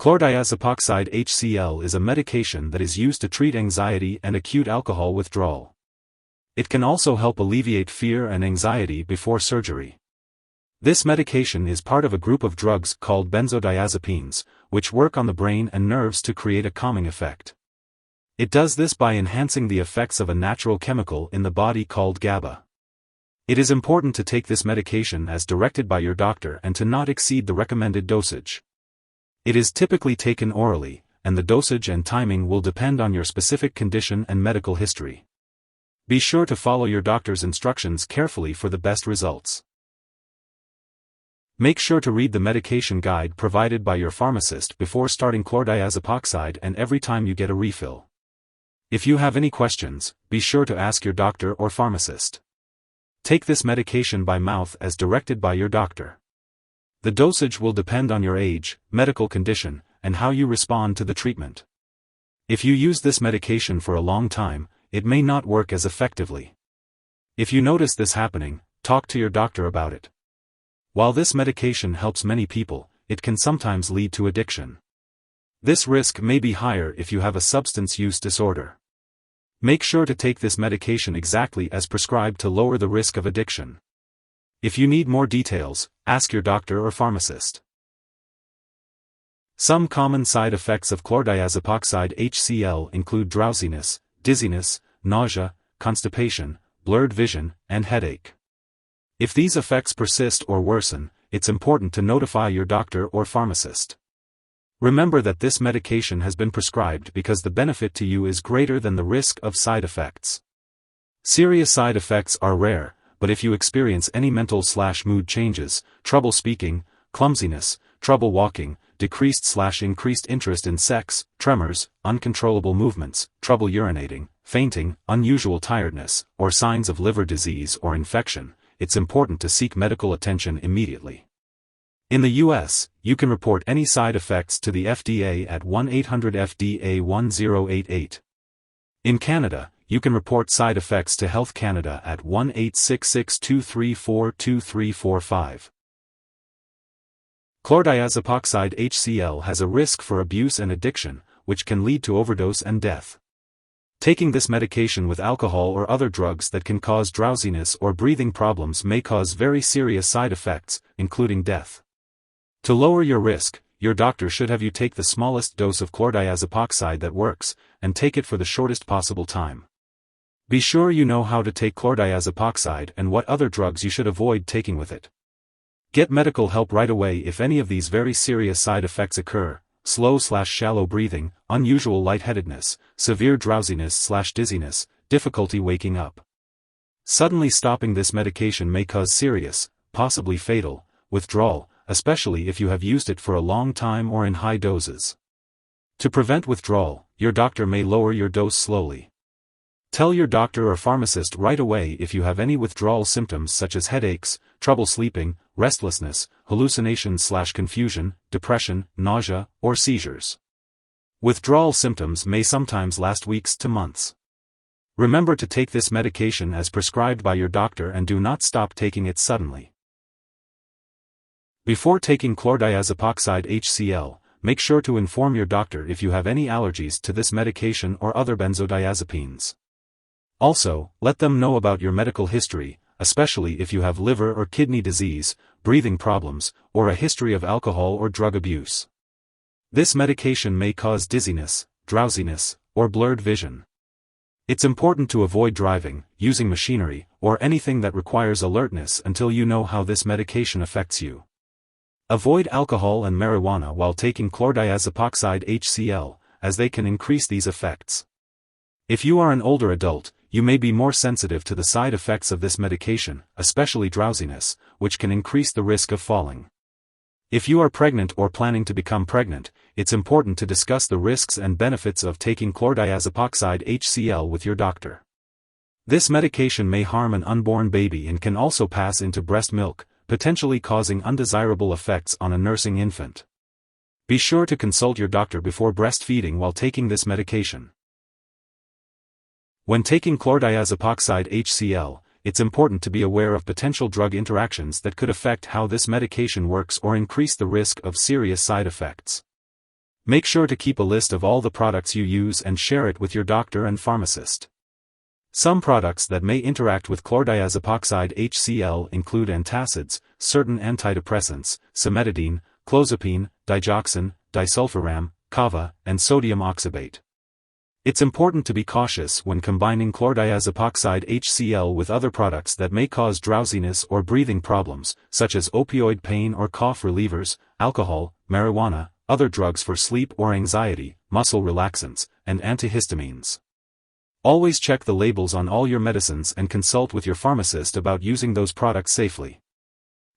Chlordiazepoxide Hcl is a medication that is used to treat anxiety and acute alcohol withdrawal. It can also help alleviate fear and anxiety before surgery. This medication is part of a group of drugs called benzodiazepines, which work on the brain and nerves to create a calming effect. It does this by enhancing the effects of a natural chemical in the body called GABA. It is important to take this medication as directed by your doctor and to not exceed the recommended dosage. It is typically taken orally, and the dosage and timing will depend on your specific condition and medical history. Be sure to follow your doctor's instructions carefully for the best results. Make sure to read the medication guide provided by your pharmacist before starting chlordiazepoxide and every time you get a refill. If you have any questions, be sure to ask your doctor or pharmacist. Take this medication by mouth as directed by your doctor. The dosage will depend on your age, medical condition, and how you respond to the treatment. If you use this medication for a long time, it may not work as effectively. If you notice this happening, talk to your doctor about it. While this medication helps many people, it can sometimes lead to addiction. This risk may be higher if you have a substance use disorder. Make sure to take this medication exactly as prescribed to lower the risk of addiction. If you need more details, ask your doctor or pharmacist. Some common side effects of chlordiazepoxide Hcl include drowsiness, dizziness, nausea, constipation, blurred vision, and headache. If these effects persist or worsen, it's important to notify your doctor or pharmacist. Remember that this medication has been prescribed because the benefit to you is greater than the risk of side effects. Serious side effects are rare, but if you experience any mental/mood changes, trouble speaking, clumsiness, trouble walking, decreased/increased interest in sex, tremors, uncontrollable movements, trouble urinating, fainting, unusual tiredness, or signs of liver disease or infection, it's important to seek medical attention immediately. In the U.S., you can report any side effects to the FDA at 1-800-FDA-1088. In Canada, you can report side effects to Health Canada at 1-866-234-2345. Chlordiazepoxide Hcl has a risk for abuse and addiction, which can lead to overdose and death. Taking this medication with alcohol or other drugs that can cause drowsiness or breathing problems may cause very serious side effects, including death. To lower your risk, your doctor should have you take the smallest dose of chlordiazepoxide that works, and take it for the shortest possible time. Be sure you know how to take chlordiazepoxide and what other drugs you should avoid taking with it. Get medical help right away if any of these very serious side effects occur: slow/shallow breathing, unusual lightheadedness, severe drowsiness/dizziness, difficulty waking up. Suddenly stopping this medication may cause serious, possibly fatal, withdrawal, especially if you have used it for a long time or in high doses. To prevent withdrawal, your doctor may lower your dose slowly. Tell your doctor or pharmacist right away if you have any withdrawal symptoms such as headaches, trouble sleeping, restlessness, hallucinations/confusion, depression, nausea, or seizures. Withdrawal symptoms may sometimes last weeks to months. Remember to take this medication as prescribed by your doctor and do not stop taking it suddenly. Before taking chlordiazepoxide Hcl, make sure to inform your doctor if you have any allergies to this medication or other benzodiazepines. Also, let them know about your medical history, especially if you have liver or kidney disease, breathing problems, or a history of alcohol or drug abuse. This medication may cause dizziness, drowsiness, or blurred vision. It's important to avoid driving, using machinery, or anything that requires alertness until you know how this medication affects you. Avoid alcohol and marijuana while taking chlordiazepoxide Hcl, as they can increase these effects. If you are an older adult, you may be more sensitive to the side effects of this medication, especially drowsiness, which can increase the risk of falling. If you are pregnant or planning to become pregnant, it's important to discuss the risks and benefits of taking chlordiazepoxide Hcl with your doctor. This medication may harm an unborn baby and can also pass into breast milk, potentially causing undesirable effects on a nursing infant. Be sure to consult your doctor before breastfeeding while taking this medication. When taking chlordiazepoxide Hcl, it's important to be aware of potential drug interactions that could affect how this medication works or increase the risk of serious side effects. Make sure to keep a list of all the products you use and share it with your doctor and pharmacist. Some products that may interact with chlordiazepoxide HCl include antacids, certain antidepressants, cimetidine, clozapine, digoxin, disulfiram, kava, and sodium oxybate. It's important to be cautious when combining chlordiazepoxide HCl with other products that may cause drowsiness or breathing problems, such as opioid pain or cough relievers, alcohol, marijuana, other drugs for sleep or anxiety, muscle relaxants, and antihistamines. Always check the labels on all your medicines and consult with your pharmacist about using those products safely.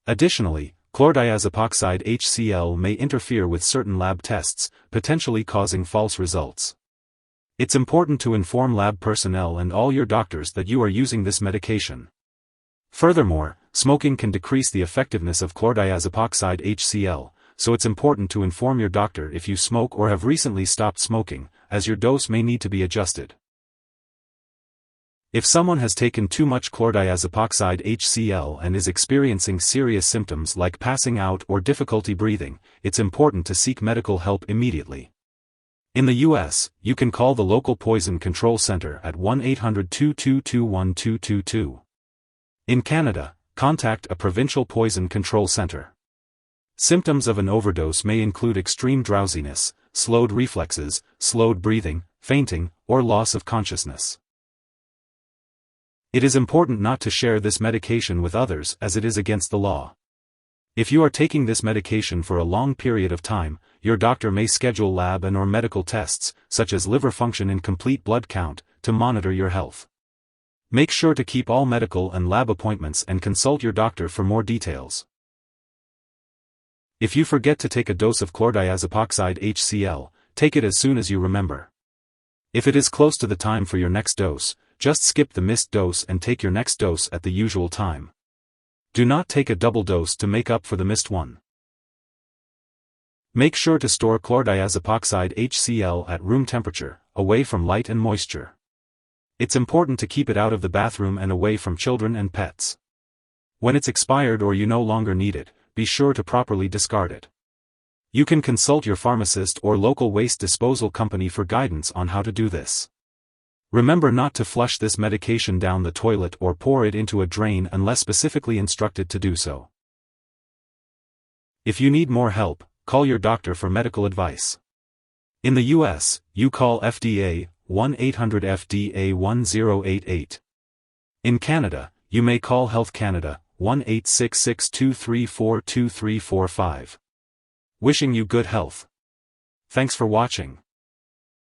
Additionally, chlordiazepoxide HCl may interfere with certain lab tests, potentially causing false results. It's important to inform lab personnel and all your doctors that you are using this medication. Furthermore, smoking can decrease the effectiveness of chlordiazepoxide HCl, so it's important to inform your doctor if you smoke or have recently stopped smoking, as your dose may need to be adjusted. If someone has taken too much chlordiazepoxide HCl and is experiencing serious symptoms like passing out or difficulty breathing, it's important to seek medical help immediately. In the U.S., you can call the local poison control center at 1-800-222-1222. In Canada, contact a provincial poison control center. Symptoms of an overdose may include extreme drowsiness, slowed reflexes, slowed breathing, fainting, or loss of consciousness. It is important not to share this medication with others as it is against the law. If you are taking this medication for a long period of time, your doctor may schedule lab and/or medical tests, such as liver function and complete blood count, to monitor your health. Make sure to keep all medical and lab appointments and consult your doctor for more details. If you forget to take a dose of chlordiazepoxide HCl, take it as soon as you remember. If it is close to the time for your next dose, just skip the missed dose and take your next dose at the usual time. Do not take a double dose to make up for the missed one. Make sure to store chlordiazepoxide HCl at room temperature, away from light and moisture. It's important to keep it out of the bathroom and away from children and pets. When it's expired or you no longer need it, be sure to properly discard it. You can consult your pharmacist or local waste disposal company for guidance on how to do this. Remember not to flush this medication down the toilet or pour it into a drain unless specifically instructed to do so. If you need more help, call your doctor for medical advice. In the U.S., you call FDA, 1-800-FDA-1088. In Canada, you may call Health Canada, 1-866-234-2345. Wishing you good health. Thanks for watching.